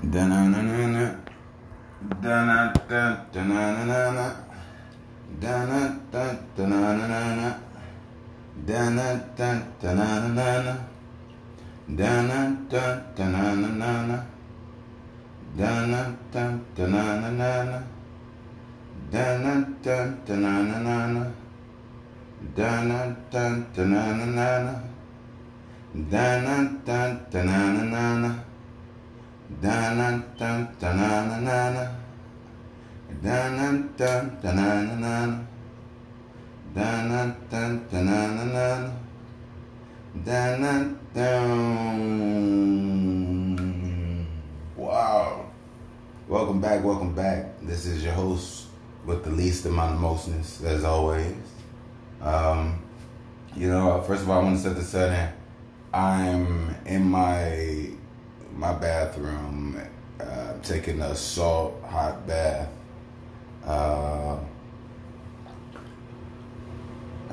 Da-na-na-na-na. Da-na-da-da-na-na-na-na. Da-na-da-da-na-na-na-na. Da-na-da-da-na-na-na-na. Da-na-da-da-na-na-na-na. Da-na-da-da-na-na-na-na. Da-na-da-da-na-na-na-na. Da-na-da-da-na-na-na-na. Da-na-da-da-na-na-na-na. Da-na-da-da-na-na-na-na. Da-na-da-da-na-na-na-na. Da-na-da-da-na-na-na-na. Da-na-da. Wow. Welcome back, welcome back. This is your host with the least amount of emotions, as always. First of all, I want to set the setting. I'm in my bathroom, taking a salt hot bath.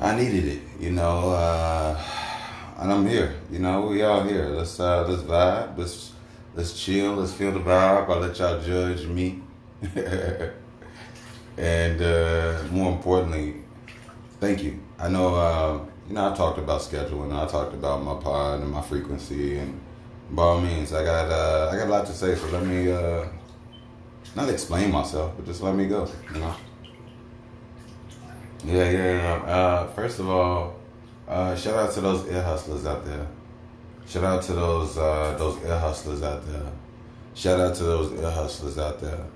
I needed it, and I'm here. We all here. Let's vibe. Let's chill. Let's feel the vibe. I'll let y'all judge me, and more importantly, thank you. I know. I talked about scheduling. I talked about my pod and my frequency, and by all means, I got a lot to say. So let me not explain myself, but just let me go. Yeah. First of all, shout out to those ear hustlers out there. Shout out to those ear hustlers out there. Shout out to those ear hustlers out there.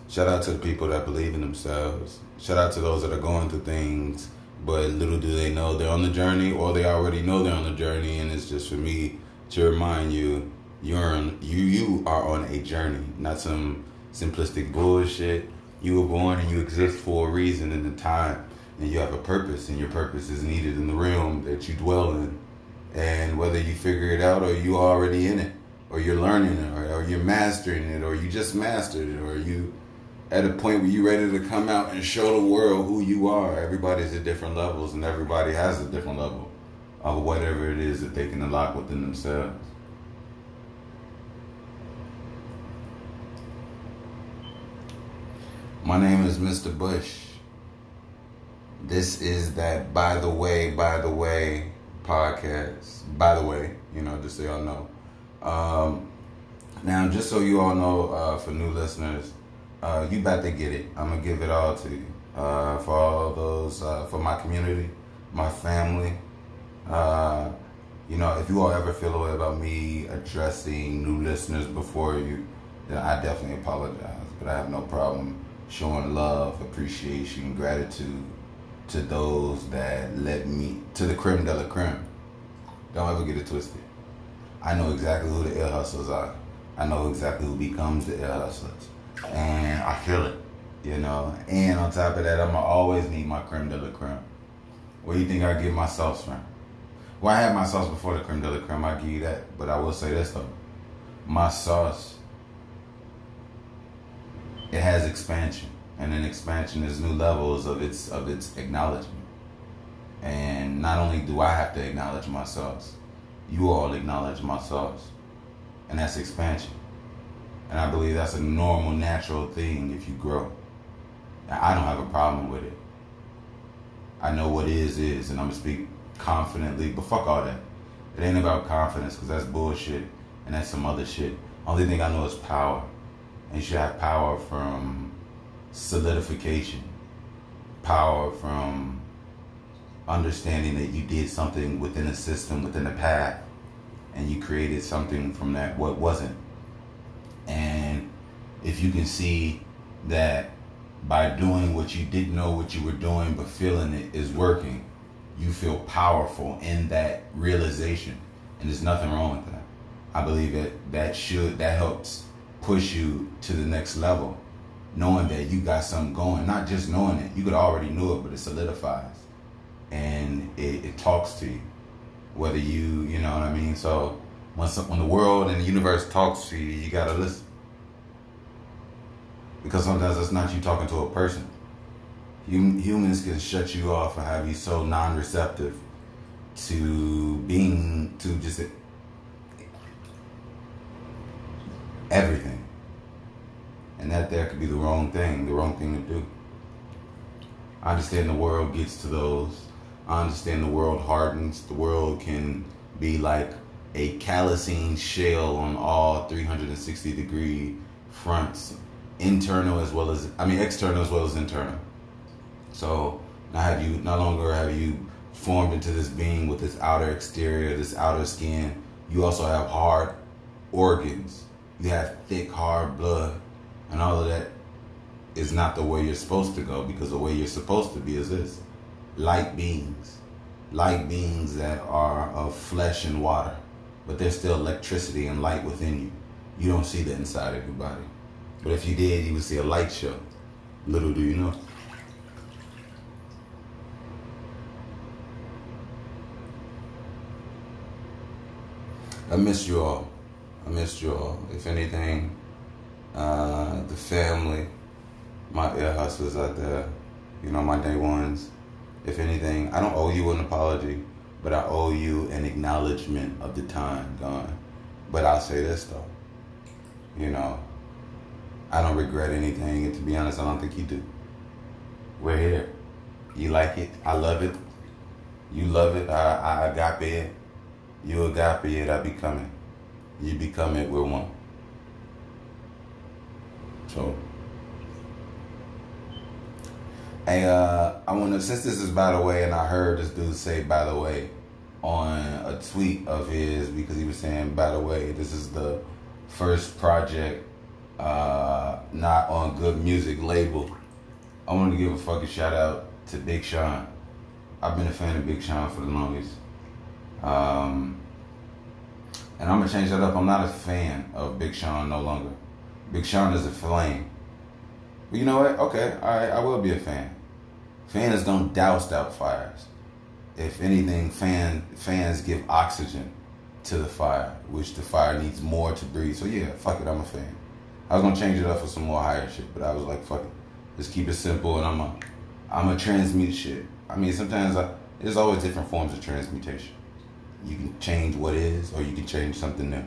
Shout out to the people that believe in themselves. Shout out to those that are going through things, but little do they know they're on the journey, or they already know they're on the journey, and it's just for me to remind you, you are on a journey, not some simplistic bullshit. You were born and you exist for a reason and a time, and you have a purpose, and your purpose is needed in the realm that you dwell in. And whether you figure it out, or you already in it, or you're learning it, or you're mastering it, or you just mastered it, or you at a point where you're ready to come out and show the world who you are. Everybody's at different levels, and everybody has a different level of whatever it is that they can unlock within themselves. My name is Mr. Bush. This is that By the Way podcast. By the way, just so y'all know. Now, just so you all know, for new listeners, you about to get it. I'm going to give it all to you. For all those, for my community, my family. If you all ever feel a way about me addressing new listeners before you, then I definitely apologize. But I have no problem showing love, appreciation, gratitude to those that led me to the creme de la creme. Don't ever get it twisted. I know exactly who the ear hustlers are. I know exactly who becomes the ear hustlers. And I feel it, And on top of that, I'm going to always need my creme de la creme. Where do you think I get my sauce from? Well, I had my sauce before the creme de la creme. I'll give you that. But I will say this, though. My sauce, it has expansion. And then expansion is new levels of its acknowledgement. And not only do I have to acknowledge my sauce, you all acknowledge my sauce. And that's expansion. And I believe that's a normal, natural thing if you grow. Now, I don't have a problem with it. I know what is, and I'm going to speak confidently, but fuck all that. It ain't about confidence, because that's bullshit, and that's some other shit. Only thing I know is power. And you should have power from solidification. Power from understanding that you did something within a system, within a path, and you created something from that what wasn't. And if you can see that by doing what you didn't know what you were doing but feeling it is working, you feel powerful in that realization. And there's nothing wrong with that. I believe that helps push you to the next level. Knowing that you got something going, not just knowing it. You could already know it, but it solidifies. And it talks to you. Whether you know what I mean? So when the world and the universe talks to you, you gotta listen. Because sometimes it's not you talking to a person. Humans can shut you off and have you so non-receptive to just everything. And that there could be the wrong thing to do. I understand the world gets to those. I understand the world hardens. The world can be like a callousing shell on all 360-degree fronts, external as well as internal. So no longer have you formed into this being with this outer exterior, this outer skin. You also have hard organs. You have thick, hard blood, and all of that is not the way you're supposed to go, because the way you're supposed to be is this: light beings that are of flesh and water, but there's still electricity and light within you. You don't see the inside of your body, but if you did, you would see a light show. Little do you know. I missed you all. If anything, the family, my ear hustlers out there, my day ones. If anything, I don't owe you an apology, but I owe you an acknowledgement of the time gone. But I'll say this though, I don't regret anything, and to be honest, I don't think you do. We're here. You like it. I love it. You love it. I agape it. You agape it. I become it. You become it. We're one. So, hey, I want to, since this is by the way, and I heard this dude say by the way on a tweet of his, because he was saying, by the way, this is the first project not on Good Music label. I want to give a fucking shout out to Big Sean. I've been a fan of Big Sean for the longest. And I'm going to change that up. I'm not a fan of Big Sean no longer. Big Sean is a flame. But you know what? Okay, alright, I will be a fan. Fans don't douse out fires. If anything, fans give oxygen to the fire, which the fire needs more to breathe. So yeah, fuck it, I'm a fan. I was going to change it up for some more higher shit, but I was like, fuck it. Just keep it simple, and I'm a transmute shit. I mean, sometimes there's always different forms of transmutation. You can change what is, or you can change something new.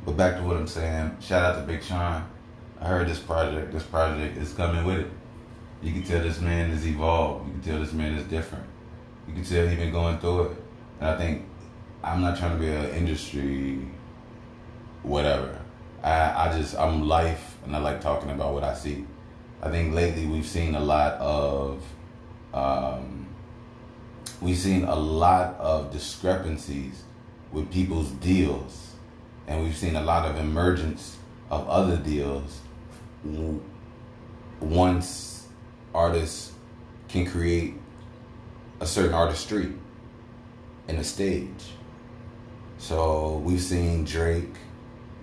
But back to what I'm saying, shout out to Big Sean. I heard this project is coming with it. You can tell this man is evolved. You can tell this man is different. You can tell he's been going through it. And I think, I'm not trying to be an industry whatever. I'm life, and I like talking about what I see. I think lately we've seen a lot of discrepancies with people's deals, and we've seen a lot of emergence of other deals once artists can create a certain artistry in a stage. So we've seen Drake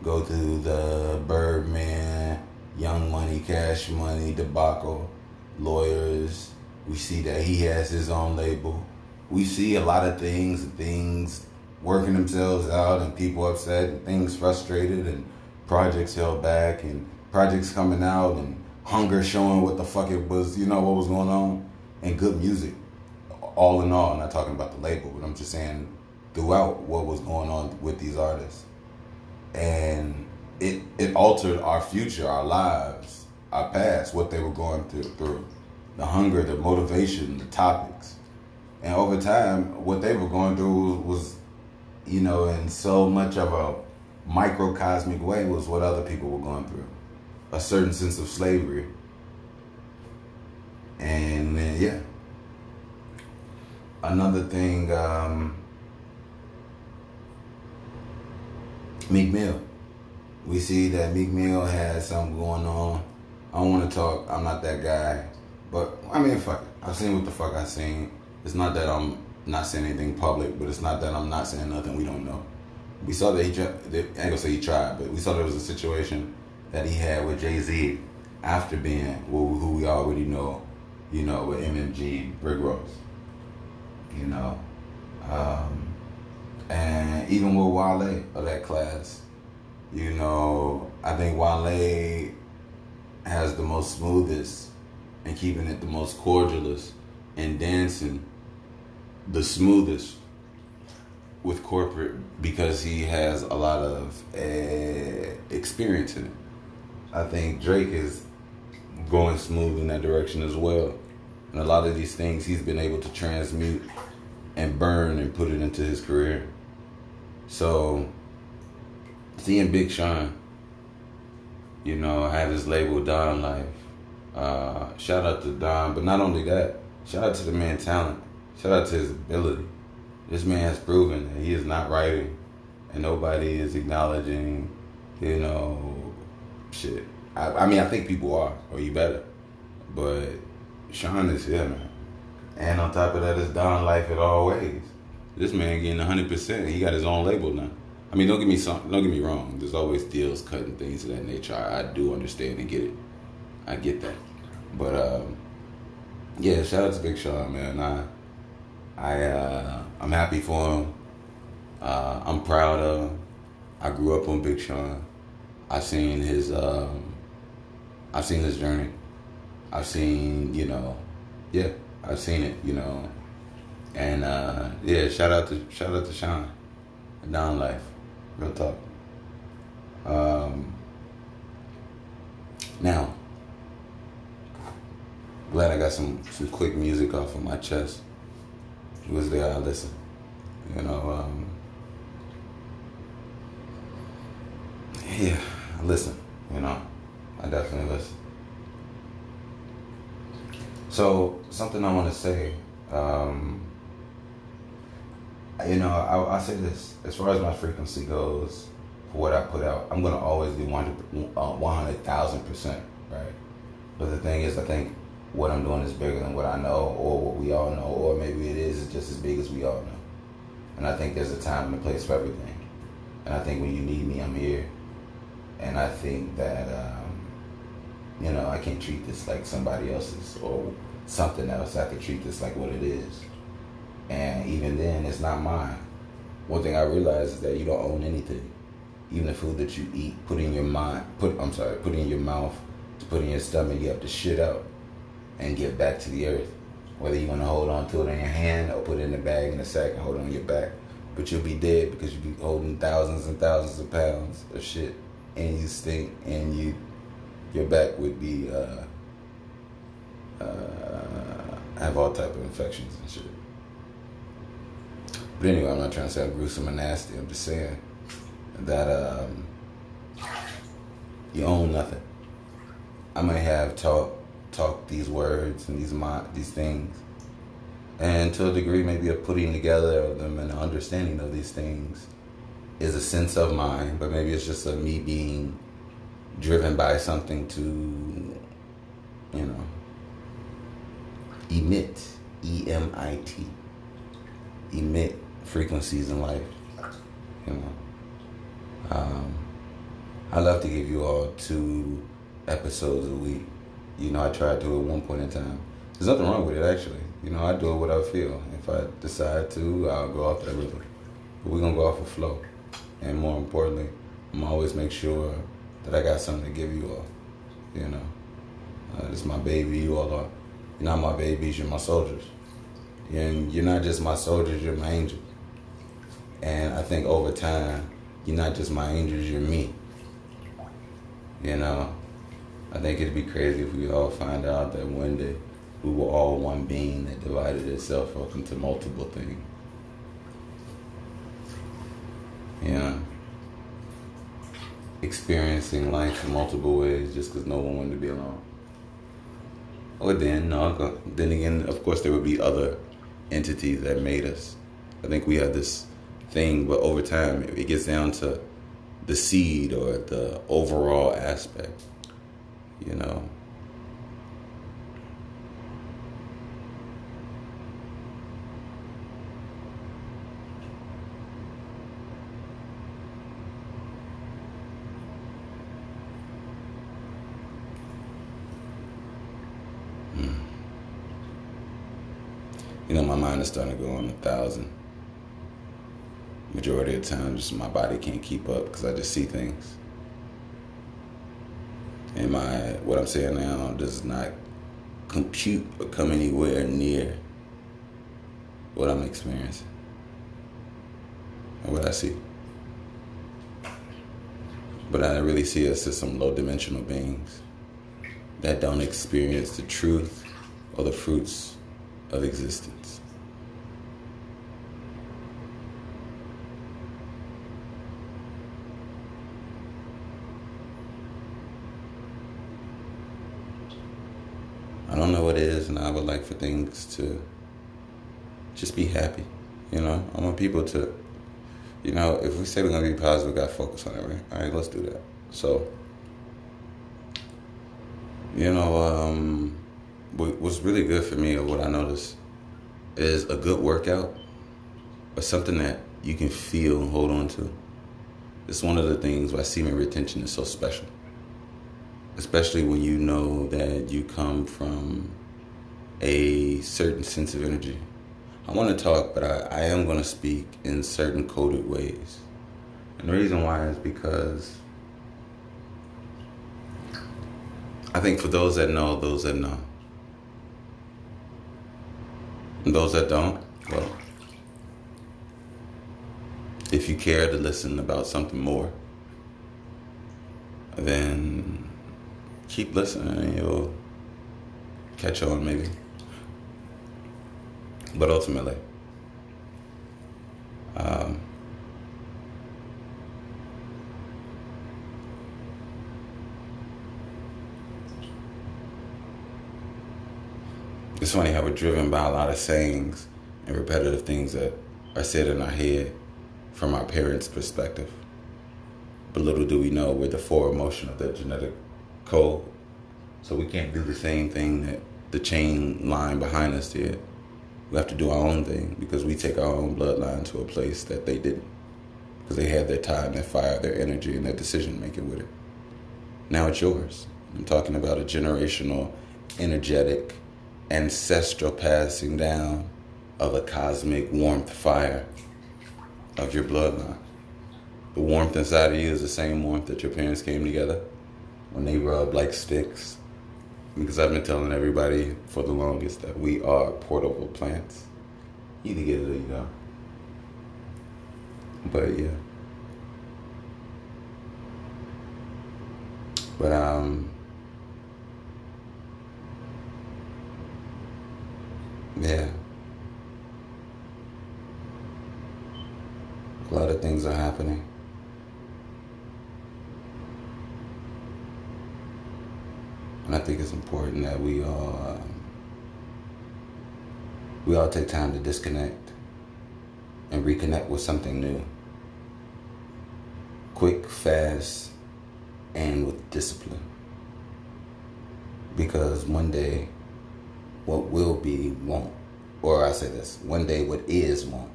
go through the Birdman, Young Money, Cash Money debacle, lawyers. We see that he has his own label. We see a lot of things working themselves out, and people upset, and things frustrated, and projects held back, and projects coming out, and hunger showing what the fuck it was, what was going on, and good music. All in all, I'm not talking about the label, but I'm just saying throughout what was going on with these artists. And it altered our future, our lives, our past, what they were going through. The hunger, the motivation, the topics. And over time, what they were going through was, in so much of a microcosmic way, was what other people were going through. A certain sense of slavery. And yeah. Another thing, Meek Mill. We see that Meek Mill has something going on. I don't want to talk. I'm not that guy. But, I mean, fuck it. I've seen what the fuck I've seen. It's not that I'm not saying anything public, but it's not that I'm not saying nothing we don't know. We saw that I ain't gonna say he tried, but we saw there was a situation that he had with Jay-Z after being who we already know, with MMG, Rick Ross. And even with Wale of that class, I think Wale has the most smoothest and keeping it the most cordialist and dancing the smoothest with corporate, because he has a lot of experiencing it. I think Drake is going smooth in that direction as well. And a lot of these things he's been able to transmute and burn and put it into his career. So seeing Big Sean, have his label Don Life. Shout out to Don, but not only that, shout out to the man's talent. Shout out to his ability. This man has proven that he is not writing, and nobody is acknowledging, shit. I think people are, or you better. But Sean is here, man. And on top of that, it's Don Life in all ways. This man getting 100%. He got his own label now. I mean, don't get me wrong. There's always deals cut and things of that nature. I do understand and get it. I get that. But yeah, shout out to Big Sean, man. I'm happy for him. I'm proud of him. I grew up on Big Sean. I've seen his journey. I've seen, I've seen it, And shout out to Sean. Down Life. Real talk. Now, glad I got some quick music off of my chest. It was there, I listened. I listen. I definitely listen. So, something I want to say, I say this, as far as my frequency goes, for what I put out, I'm going to always be 100,000%, right? But the thing is, I think what I'm doing is bigger than what I know, or what we all know, or maybe it is just as big as we all know. And I think there's a time and a place for everything. And I think when you need me, I'm here. And I think that, I can't treat this like somebody else's or something else. I have to treat this like what it is. And even then, it's not mine. One thing I realize is that you don't own anything. Even the food that you eat, put in your mouth, to put in your stomach, you have to shit out and get back to the earth. Whether you want to hold on to it in your hand or put it in a bag in a sack and hold it on your back. But you'll be dead because you'll be holding thousands and thousands of pounds of shit, and you stink, and your back would be have all type of infections and shit. But anyway, I'm not trying to sound gruesome and nasty. I'm just saying that you own nothing. I may have talked these words and these things, and to a degree, maybe a putting together of them and an understanding of these things is a sense of mine. But maybe it's just me being driven by something to, emit, E-M-I-T, emit frequencies in life. I love to give you all 2 episodes a week. I tried to at one point in time. There's nothing wrong with it, actually. I do it what I feel. If I decide to, I'll go off that river. But we're going to go off a flow. And more importantly, I'm always make sure that I got something to give you all. This is my baby. You all are. You're not my babies, you're my soldiers. And you're not just my soldiers, you're my angels. And I think over time, you're not just my angels, you're me. I think it'd be crazy if we all find out that one day we were all one being that divided itself up into multiple things. Experiencing life in multiple ways just because no one wanted to be alone. Or then again, of course, there would be other entities that made us. I think we have this thing, but over time, it gets down to the seed or the overall aspect, My mind is starting to go on 1,000. Majority of the time, just my body can't keep up because I just see things. And what I'm saying now does not compute or come anywhere near what I'm experiencing and what I see. But I really see us as some low-dimensional beings that don't experience the truth or the fruits of existence. I don't know what it is, and I would like for things to just be happy. I want people to, if we say we're going to be positive, we got to focus on it, right? All right, let's do that. So, what's really good for me, or what I notice, is a good workout or something that you can feel and hold on to. It's one of the things why semen retention is so special. Especially when you know that you come from a certain sense of energy. I want to talk, but I am going to speak in certain coded ways. And the reason why is because I think for those that know, those that know. And those that don't, well, if you care to listen about something more, then keep listening and you'll catch on maybe. But ultimately, it's funny how we're driven by a lot of sayings and repetitive things that are said in our head from our parents' perspective. But little do we know we're the forward motion of that genetic code. So we can't do the same thing that the chain line behind us did. We have to do our own thing because we take our own bloodline to a place that they didn't. Because they had their time, their fire, their energy, and their decision making with it. Now it's yours. I'm talking about a generational, energetic, ancestral passing down of a cosmic warmth fire of your bloodline. The warmth inside of you is the same warmth that your parents came together when they rubbed like sticks. Because I've been telling everybody for the longest that we are portable plants. You either get it or you don't. But yeah. But yeah. A lot of things are happening. And I think it's important that we all take time to disconnect and reconnect with something new. Quick, fast, and with discipline. Because one day, what will be won't. Or I say this, one day what is won't.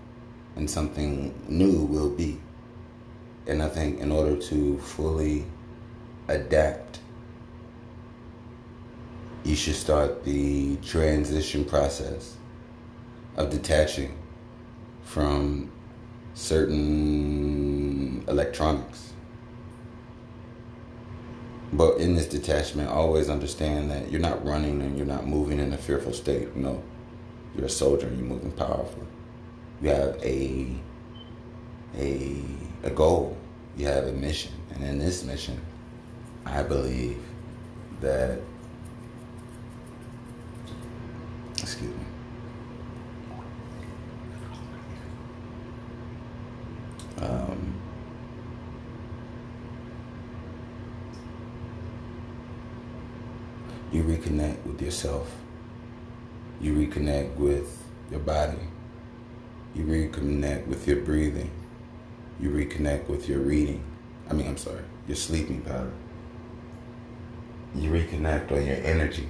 And something new will be. And I think in order to fully adapt, you should start the transition process of detaching from certain electronics. But in this detachment, always understand that you're not running and you're not moving in a fearful state. No, you're a soldier and you're moving powerfully. You have a goal. You have a mission. And in this mission, I believe that, excuse me, you reconnect with yourself. You reconnect with your body. You reconnect with your breathing. You reconnect with your your sleeping pattern. You reconnect on your energy.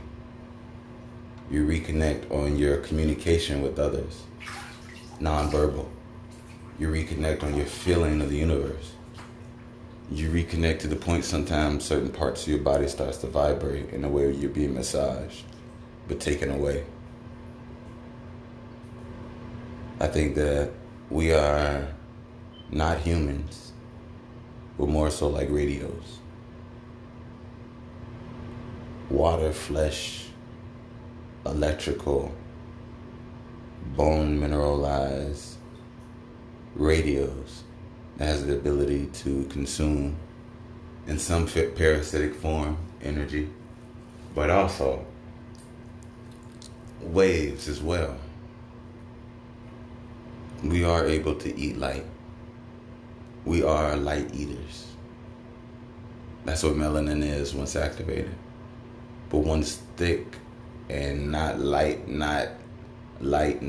You reconnect on your communication with others, nonverbal. You reconnect on your feeling of the universe. You reconnect to the point sometimes certain parts of your body starts to vibrate in a way you're being massaged, but taken away. I think that we are not humans. We're more so like radios. Water, flesh, electrical, bone mineralized radios that has the ability to consume in some parasitic form, energy, but also waves as well. We are able to eat light. We are light eaters. That's what melanin is once activated. But once thick and not light in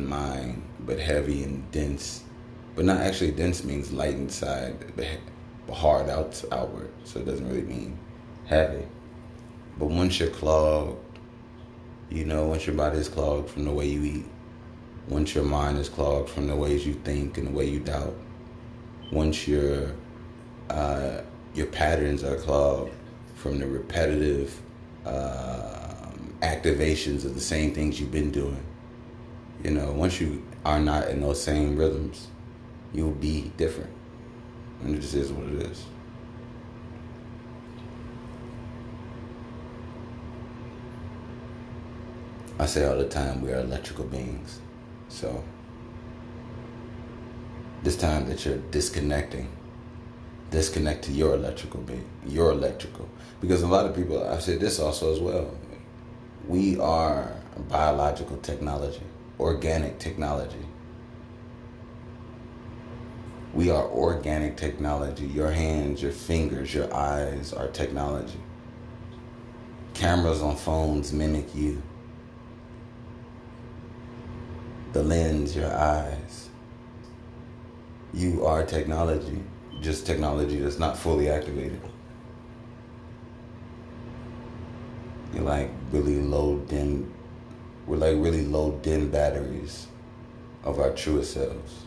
mind, but heavy and dense. But not actually dense means light inside, but hard outward. So it doesn't really mean heavy. But once you're clogged, once your body is clogged from the way you eat, once your mind is clogged from the ways you think and the way you doubt, once your patterns are clogged from the repetitive activations of the same things you've been doing, once you are not in those same rhythms, you'll be different. And it just is what it is. I say all the time, we are electrical beings. So this time that you're disconnect to your electrical being, your electrical. Because a lot of people, I've said this also as well, we are biological technology, organic technology. We are organic technology. Your hands, your fingers, your eyes are technology. Cameras on phones mimic you. The lens, your eyes. You are technology, just technology that's not fully activated. You're like really low dim, we're like really low dim batteries of our truest selves.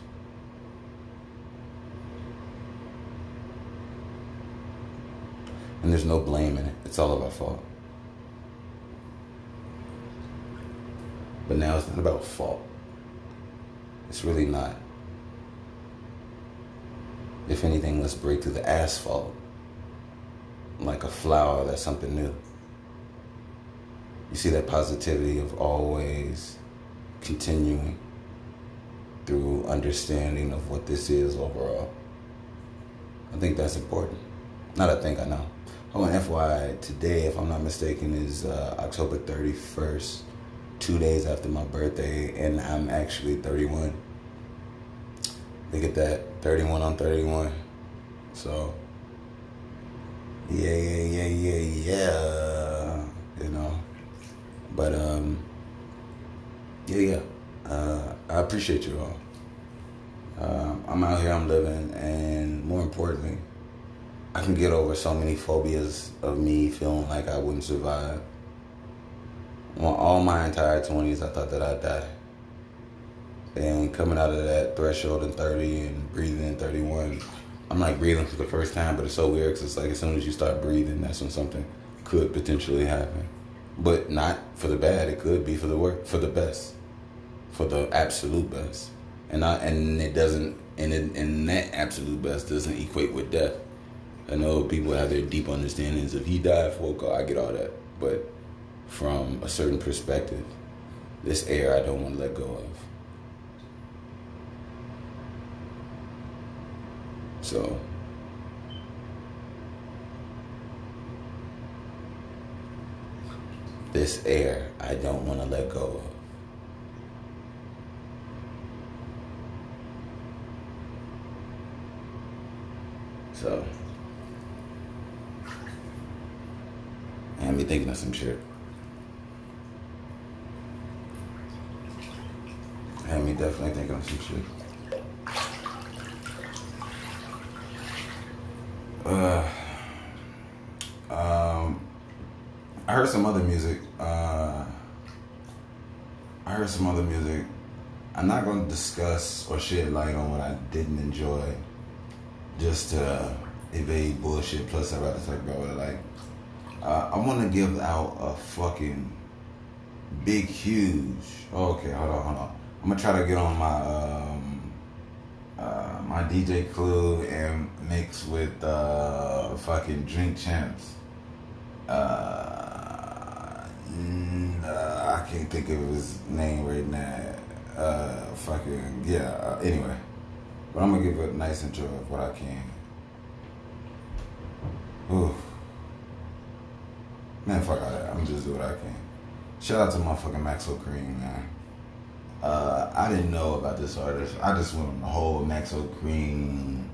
And there's no blame in it. It's all of our fault. But now it's not about fault. It's really not. If anything, let's break through the asphalt. Like a flower, that's something new. You see that positivity of always continuing through understanding of what this is overall. I think that's important. Not I think, I know. Oh, and FYI, today, if I'm not mistaken, is October 31st. 2 days after my birthday, and I'm actually 31. Look at that, 31 on 31. So, yeah. But I appreciate you all. I'm out here, I'm living, and more importantly, I can get over so many phobias of me feeling like I wouldn't survive. Well, all my entire 20s, I thought that I'd die. And coming out of that threshold in 30 and breathing in 31, I'm like breathing for the first time, but it's so weird because it's like as soon as you start breathing, that's when something could potentially happen. But not for the bad, it could be for the work, for the best, for the absolute best. And it doesn't, and that absolute best doesn't equate with death. I know people have their deep understandings. If he died for God, I get all that. But from a certain perspective, this air I don't want to let go of. So, this air I don't want to let go of. So, I had me thinking of some shit. Had me definitely thinking of some shit. I heard some other music. I'm not going to discuss or shed light on what I didn't enjoy, just to evade bullshit. Plus, I'd rather talk about what I like. I want to give out a fucking big, huge. Okay, hold on. I'm gonna try to get on my DJ Clue and mix with fucking Drink Champs. I can't think of his name right now. Anyway, but I'm gonna give it a nice intro of what I can. Ooh. Man, fuck all that. I'm just do what I can. Shout out to motherfucking Maxo Cream, man. I didn't know about this artist. I just went on the whole Maxo Cream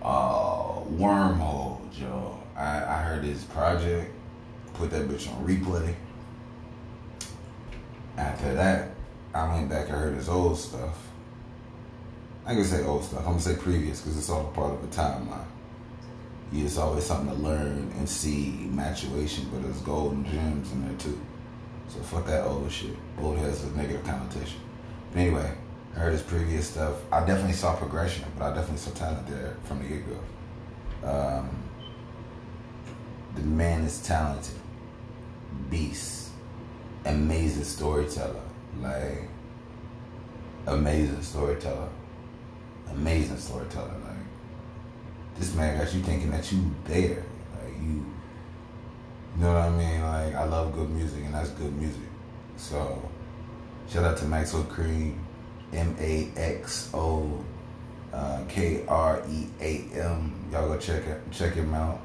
wormhole, Joe. I heard his project, put that bitch on replay. After that, I went back and heard his old stuff. I ain't gonna say old stuff, I'm gonna say previous because it's all part of a timeline. It's always something to learn and see maturation, but there's golden gems in there too. So fuck that old shit. Old has a negative connotation. But anyway, I heard his previous stuff. I definitely saw progression, but I definitely saw talent there from the get-go. The man is talented. Beast. Amazing storyteller. Like, amazing storyteller. Amazing storyteller. Like, this man got you thinking that you there. Like, you know what I mean? Like, I love good music, and that's good music. So, shout out to Maxo Cream, MAXO KREAM. Y'all go check him out.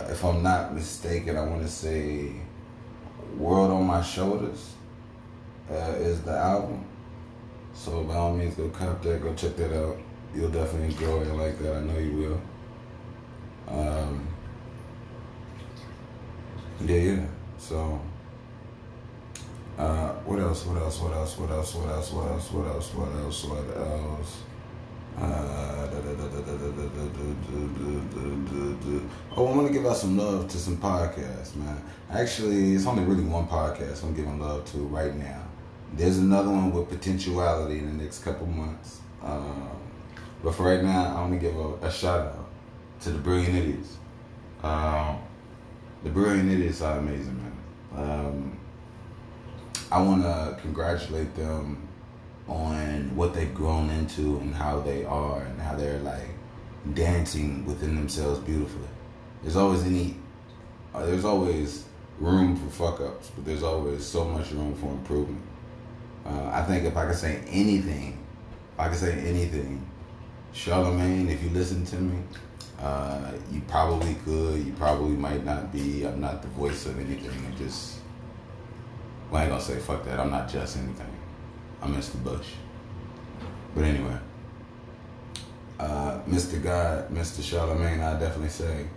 If I'm not mistaken, I want to say World on My Shoulders is the album. So by all means, go cop that, go check that out. You'll definitely enjoy it like that. I know you will. Yeah. So, what else? Oh, I want to give out some love to some podcasts, man. Actually, it's only really one podcast I'm giving love to right now. There's another one with potentiality in the next couple months. But for right now, I want to give a shout out to the Brilliant Idiots. The Brilliant Idiots are amazing, man. I want to congratulate them on what they've grown into and how they are and how they're like dancing within themselves beautifully. There's always room for fuck ups, but there's always so much room for improvement. I think if I could say anything, Charlamagne, if you listen to me, you probably could, you probably might not be. I'm not the voice of anything. I ain't gonna say fuck that. I'm not just anything. I'm Mr. Bush. But anyway, Mr. God, Mr. Charlamagne, I definitely say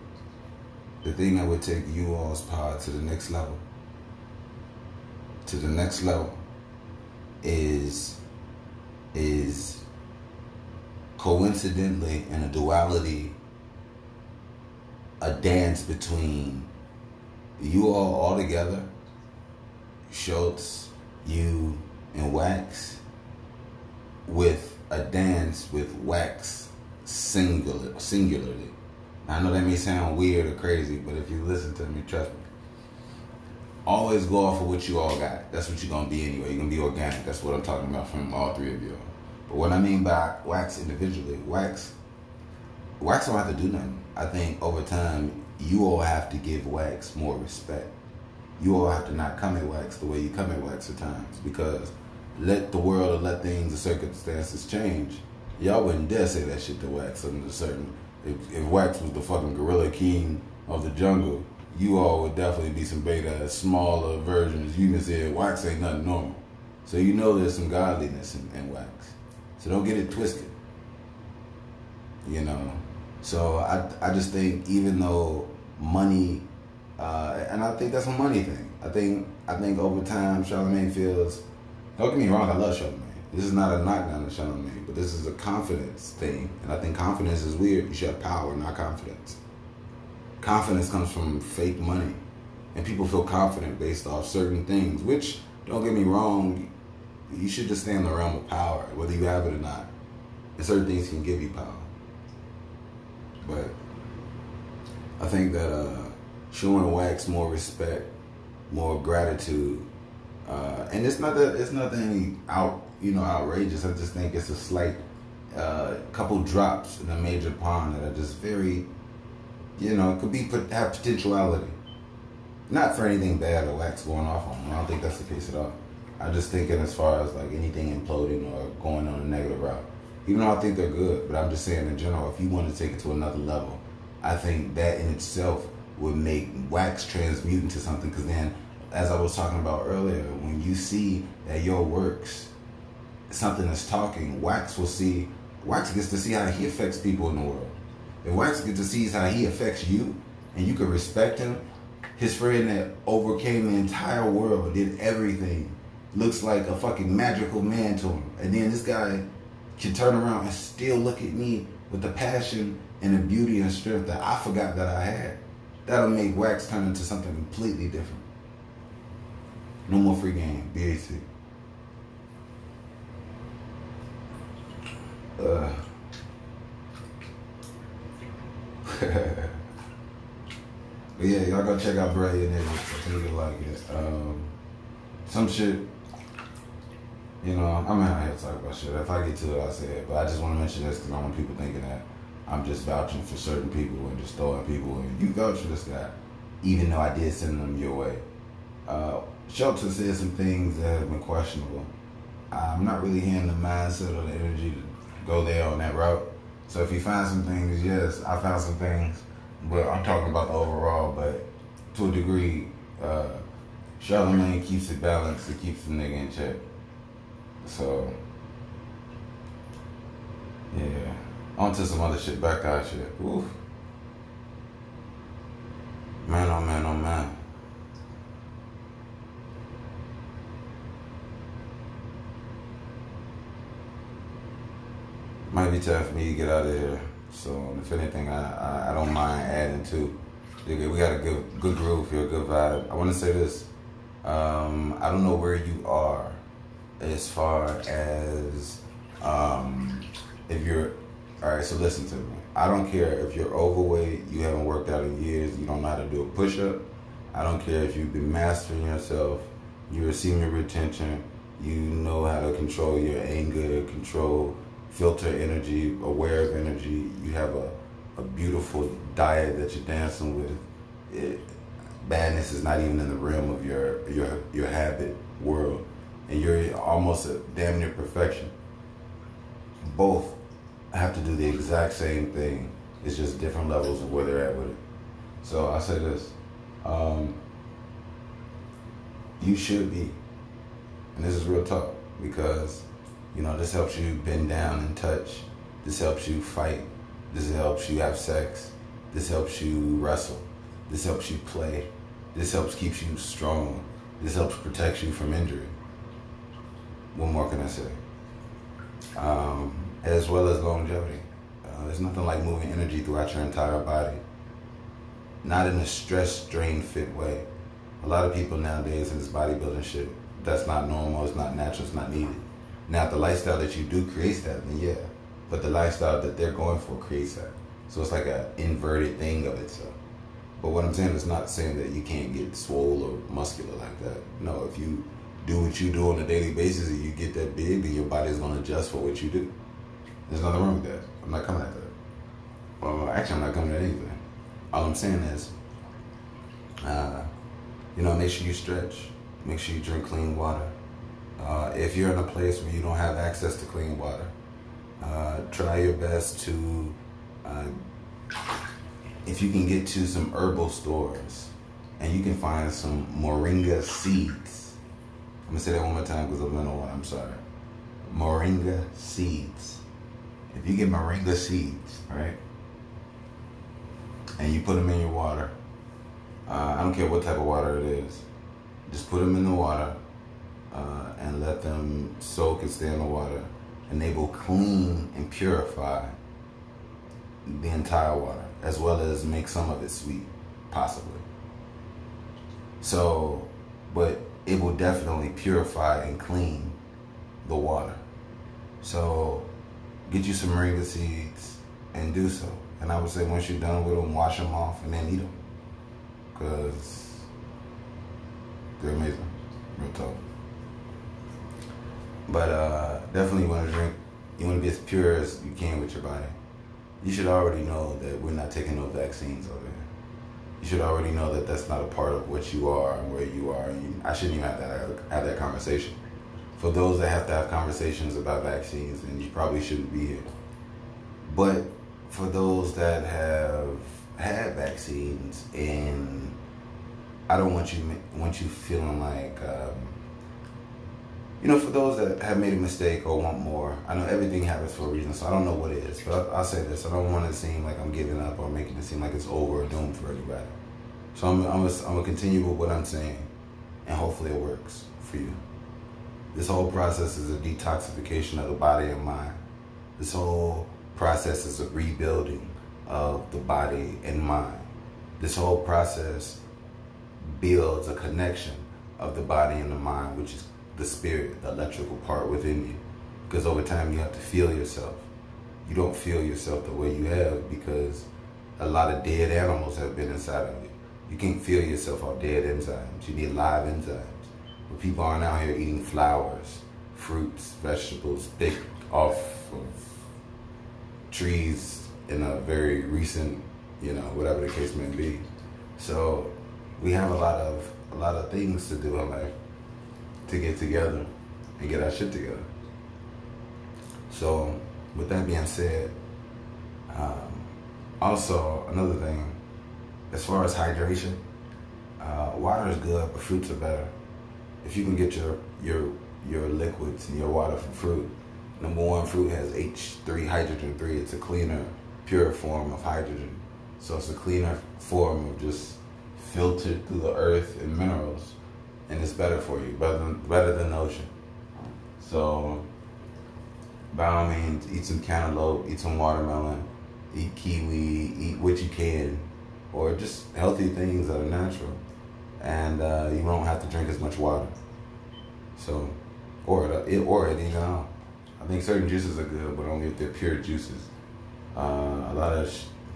the thing that would take you all's pod to the next level, is coincidentally in a duality, a dance between you all together, Schultz, you, and Wax, with a dance with Wax singularly. Now, I know that may sound weird or crazy, but if you listen to me, trust me. Always go off of what you all got. That's what you're going to be anyway. You're going to be organic. That's what I'm talking about from all three of you. But what I mean by Wax individually, Wax don't have to do nothing. I think over time, you all have to give Wax more respect. You all have to not come at Wax the way you come at Wax at times, because let the world or let things or circumstances change. Y'all wouldn't dare say that shit to Wax under certain. If Wax was the fucking gorilla king of the jungle, you all would definitely be some beta, smaller versions. You can say Wax ain't nothing normal. So you know there's some godliness in Wax. So don't get it twisted. You know. So I just think even though money, and I think that's a money thing. I think over time Charlamagne feels. Don't get me wrong, I love Charlamagne. This is not a knockdown to Charlamagne, but this is a confidence thing, and I think confidence is weird. You should have power, not confidence. Confidence comes from fake money, and people feel confident based off certain things. Which, don't get me wrong, you should just stay in the realm of power, whether you have it or not. And certain things can give you power. But I think that showing Wax more respect, more gratitude, and it's nothing outrageous. I just think it's a slight couple drops in a major pond that are just very, have potentiality. Not for anything bad or Wax going off on them. I don't think that's the case at all. I just thinking as far as like anything imploding or going on a negative route. Even though I think they're good, but I'm just saying in general, if you want to take it to another level, I think that in itself would make wax transmute into something. Because then, as I was talking about earlier, when you see that your works, something is talking, wax gets to see how he affects people in the world. If wax gets to see how he affects you, and you can respect him, his friend that overcame the entire world, did everything, looks like a fucking magical man to him. And then this guy can turn around and still look at me with the passion and the beauty and strength that I forgot that I had. That'll make wax turn into something completely different. No more free game, BAC. But yeah, y'all go check out Brilliant Niggas. I think you'll like it. Some shit, you know, I'm out here to talk about shit. If I get to it, I'll say it. But I just want to mention this because I don't want people thinking that I'm just vouching for certain people and just throwing people and you vouch for this guy, even though I did send them your way. Shelter said some things that have been questionable. I'm not really hearing the mindset or the energy to go there on that route. So if you find some things, yes, I found some things, but I'm talking about the overall. But to a degree, Charlamagne keeps it balanced. It keeps the nigga in check. So yeah, on to some other shit. Back out shit. Oof. Man, oh man, oh man. Might be time for me to get out of here. So if anything, I don't mind adding to. We got a good groove here, good vibe. I want to say this. I don't know where you are as far as if you're. All right, so listen to me. I don't care if you're overweight, you haven't worked out in years, you don't know how to do a push-up. I don't care if you've been mastering yourself, you're a senior retention, you know how to control your anger, filter energy, aware of energy. You have a beautiful diet that you're dancing with. Badness is not even in the realm of your habit world, and you're almost a damn near perfection. Both have to do the exact same thing. It's just different levels of where they're at with it. So I say this: you should be, and this is real talk, because you know, this helps you bend down and touch. This helps you fight. This helps you have sex. This helps you wrestle. This helps you play. This helps keep you strong. This helps protect you from injury. What more can I say? As well as longevity. There's nothing like moving energy throughout your entire body. Not in a stress, strain, fit way. A lot of people nowadays in this bodybuilding shit, that's not normal, it's not natural, it's not needed. Now, if the lifestyle that you do creates that, then yeah. But the lifestyle that they're going for creates that. So it's like an inverted thing of itself. But what I'm saying is not saying that you can't get swole or muscular like that. No, if you do what you do on a daily basis and you get that big, then your body's going to adjust for what you do. There's nothing wrong with that. I'm not coming at that. Well, actually, I'm not coming at anything. All I'm saying is, make sure you stretch. Make sure you drink clean water. If you're in a place where you don't have access to clean water, try your best to, if you can get to some herbal stores and you can find some moringa seeds. I'm going to say that one more time because I'm going to know what I'm sorry. Moringa seeds. If you get moringa seeds, right, and you put them in your water, I don't care what type of water it is, just put them in the water, and let them soak and stay in the water, and they will clean and purify the entire water, as well as make some of it sweet, possibly. So, but it will definitely purify and clean the water. So, get you some moringa seeds and do so. And I would say once you're done with them, wash them off and then eat them, because they're amazing, real talk. But definitely you want to drink, you want to be as pure as you can with your body. You should already know that we're not taking no vaccines over here. You should already know that that's not a part of what you are and where you are. And I shouldn't even have to have that conversation. For those that have to have conversations about vaccines, then you probably shouldn't be here. But for those that have had vaccines, and I don't want you feeling like, for those that have made a mistake or want more. I know everything happens for a reason, so I don't know what it is. But I'll say this: I don't want it to seem like I'm giving up or making it seem like it's over or doomed for everybody. So I'm gonna continue with what I'm saying, and hopefully it works for you. This whole process is a detoxification of the body and mind. This whole process is a rebuilding of the body and mind. This whole process builds a connection of the body and the mind, which is the spirit, the electrical part within you. Because over time you have to feel yourself. You don't feel yourself the way you have because a lot of dead animals have been inside of you. You can't feel yourself off dead enzymes. You need live enzymes. But people aren't out here eating flowers, fruits, vegetables, picked off of trees in a very recent, whatever the case may be. So we have a lot of things to do in life to get together and get our shit together. So with that being said, also another thing, as far as hydration, water is good, but fruits are better. If you can get your liquids and your water from fruit, number one, fruit has H3, hydrogen 3. It's a cleaner, pure form of hydrogen. So it's a cleaner form of just filtered through the earth and minerals, and it's better for you, better than the ocean. So by all means, eat some cantaloupe, eat some watermelon, eat kiwi, eat what you can, or just healthy things that are natural, and you don't have to drink as much water. So, or it even out. I think certain juices are good, but only if they're pure juices. A lot of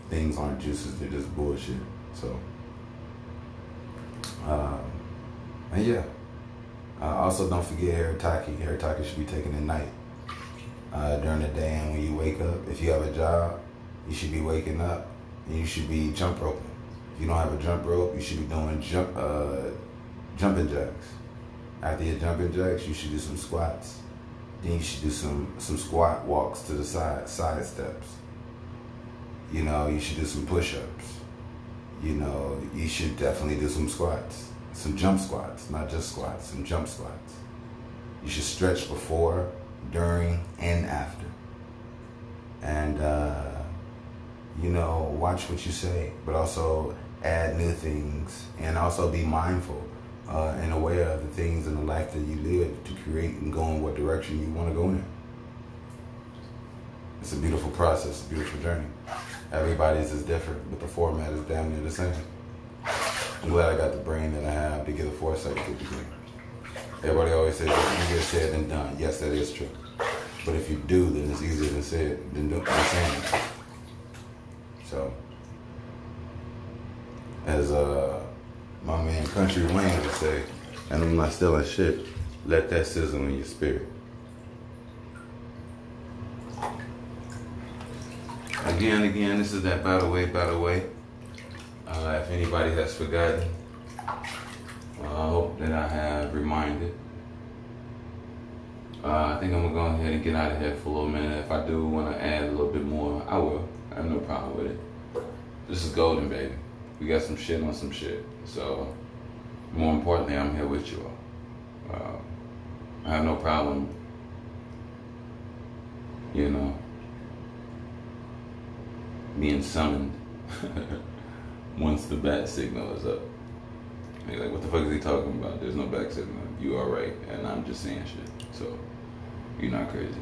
things aren't juices; they're just bullshit. So, and yeah. Also, don't forget haritaki. Haritaki should be taken at night, during the day, and when you wake up. If you have a job, you should be waking up, and you should be jump roping. If you don't have a jump rope, you should be doing jumping jacks. After your jumping jacks, you should do some squats. Then you should do some squat walks to the side steps. You should do some push-ups. You should definitely do some squats. Some jump squats, not just squats, some jump squats. You should stretch before, during, and after. And, watch what you say, but also add new things, and also be mindful and aware of the things in the life that you live to create and go in what direction you want to go in. It's a beautiful process, a beautiful journey. Everybody's is different, but the format is damn near the same. I'm glad I got the brain that I have to get the foresight to begin. Everybody always says, easier said than done. Yes, that is true. But if you do, then it's easier than said than saying it. So, as my man Country Wayne would say, and I'm not stealing shit, let that sizzle in your spirit. Again, this is that by the way. If anybody has forgotten, I hope that I have reminded. I think I'm going to go ahead and get out of here for a little minute. If I do want to add a little bit more, I will. I have no problem with it. This is golden, baby. We got some shit on some shit. So, more importantly, I'm here with you all. I have no problem, being summoned once the bat signal is up. You're like, what the fuck is he talking about? There's no back signal. You are right, and I'm just saying shit. So, you're not crazy.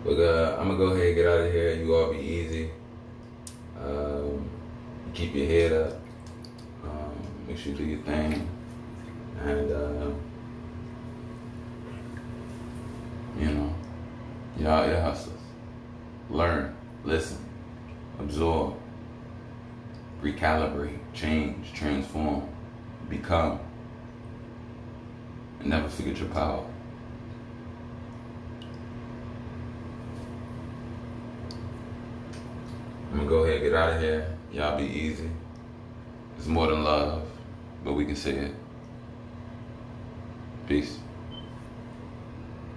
But I'm gonna go ahead and get out of here. You all be easy. Keep your head up. Make sure you do your thing. And, you're out here hustlers. Learn, listen, absorb, recalibrate, change, transform, become, and never forget your power. I'm gonna go ahead and get out of here. Y'all be easy. It's more than love, but we can say it. Peace.